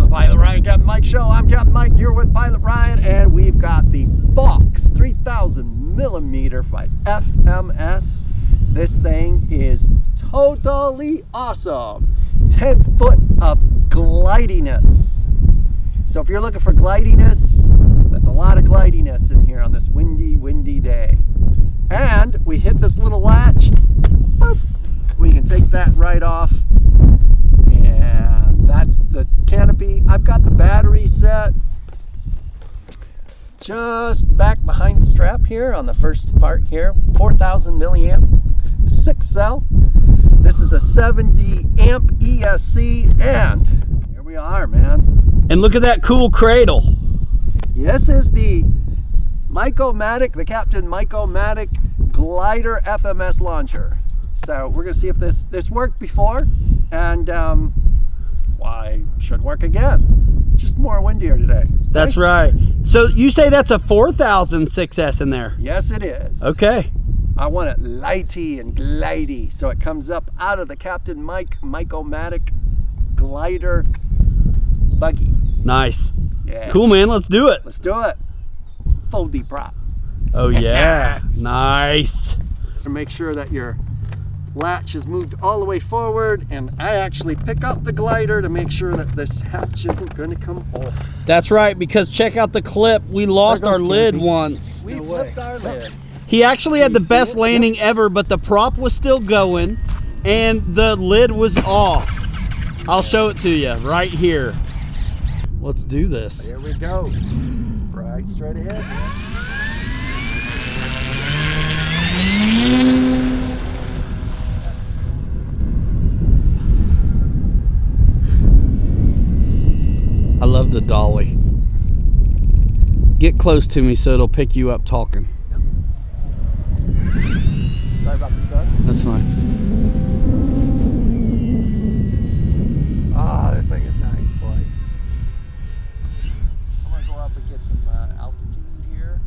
Pilot Ryan, Captain Mike Show. I'm Captain Mike, you're with Pilot Ryan, and we've got the Fox 3000 millimeter by FMS. This thing is totally awesome. 10 foot of glidiness. So if you're looking for glidiness, that's a lot of glidiness in here on this windy day. And we hit this little latch, boop, we can take that right off. And that's the canopy. I've got the battery set just back behind the strap here on the first part here. 4,000 milliamp, 6 cell. This is a 70 amp ESC, and here we are, man. And look at that cool cradle. This is the Myco-Matic, the Captain Myco-Matic glider FMS launcher. So we're gonna see if this worked before, and why should work again. Just more windier today. That's right. So you say that's a 4000 6S in there? Yes, it is. Okay. I want it lighty and glidey, so it comes up out of the Captain Myco-Matic glider buggy. Nice. Yeah. Cool, man. Let's do it. Let's do it. Foldy prop. Oh yeah. Nice. Make sure that your latch is moved all the way forward, and I actually pick up the glider to make sure that this hatch isn't going to come off. That's right, because check out the clip. We lost our lid once. We flipped our lid. He actually had the best landing ever, but the prop was still going and the lid was off. I'll show it to you right here. Let's do this. There we go. Right straight ahead. I love the dolly. Get close to me so it'll pick you up talking. Yep. Sorry about the sun. That's fine. Ah, this thing is nice, boy. I'm gonna go up and get some altitude here.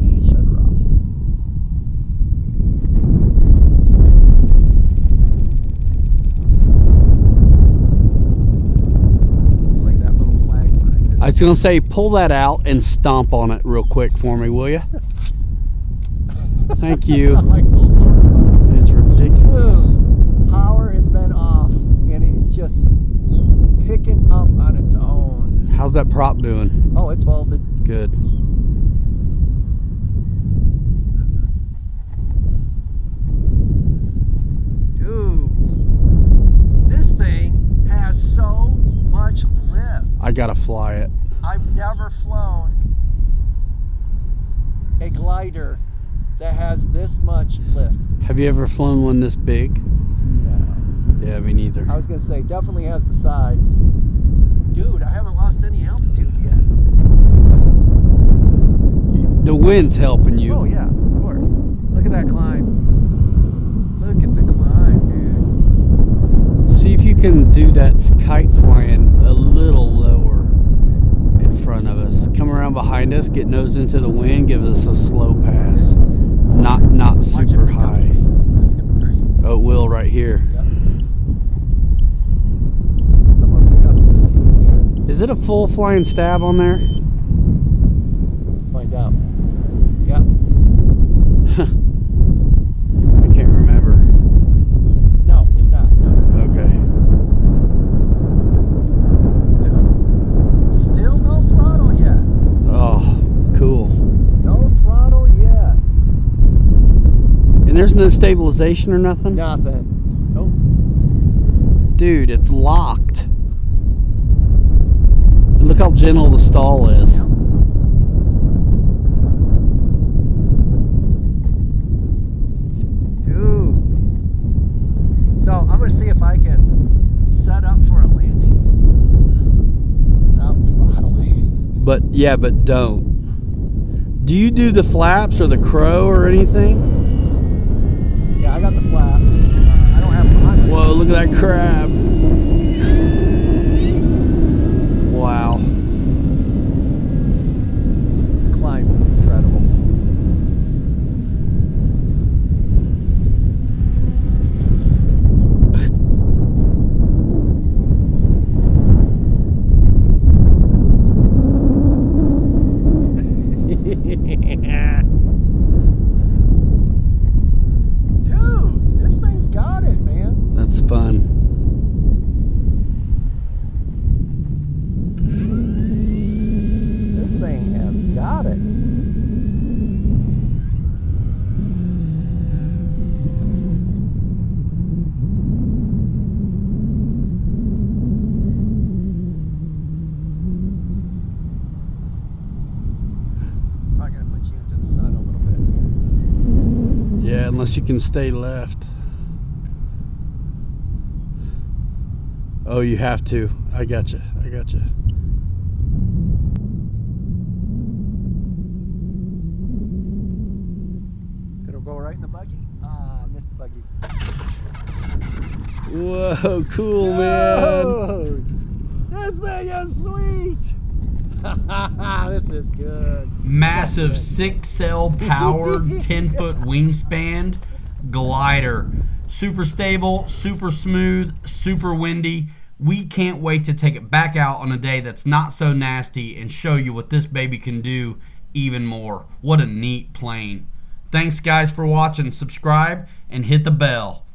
And shut her off. Like that little flag behind it. I was gonna say, pull that out and stomp on it real quick for me, will you? Thank you. It's ridiculous. Power has been off, and it's just picking up on its own. How's that prop doing? Oh, it's folded. Good. Dude, this thing has so much lift. I gotta fly it. I've never flown a glider that has this much lift. Have you ever flown one this big? No. Yeah, me neither. I was gonna say, definitely has the size. Dude, I haven't lost any altitude yet. The wind's helping you. Oh yeah, of course. Look at that climb. Look at the climb, dude. See if you can do that kite flying a little lower in front of us. Come around behind us, get nose into the wind, give us a slow pass. Not super high. Oh, it will right here. Yep. Someone pick up some speed here. Is it a full flying stab on there? Let's find out. Yep. I can't remember. No, it's not. No. Okay. Still no throttle yet. Oh, cool. No throttle yet. And there's no stabilization or nothing? Nothing. Nope. Dude, it's locked. And look how gentle the stall is. Dude. So I'm gonna see if I can set up for a landing without throttling. But yeah, but don't. Do you do the flaps or the crow or anything? Yeah, I got the flap. I don't have behind. Whoa, look at that crab. Wow. The climb is incredible. unless you can stay left. Oh, you have to. I gotcha. I gotcha. It'll go right in the buggy. Ah, I missed the buggy. Whoa, cool, man. Whoa, this thing is sweet. This is good. Massive 6-cell powered 10-foot wingspan glider. Super stable, super smooth, super windy. We can't wait to take it back out on a day that's not so nasty and show you what this baby can do even more. What a neat plane. Thanks guys for watching. Subscribe and hit the bell.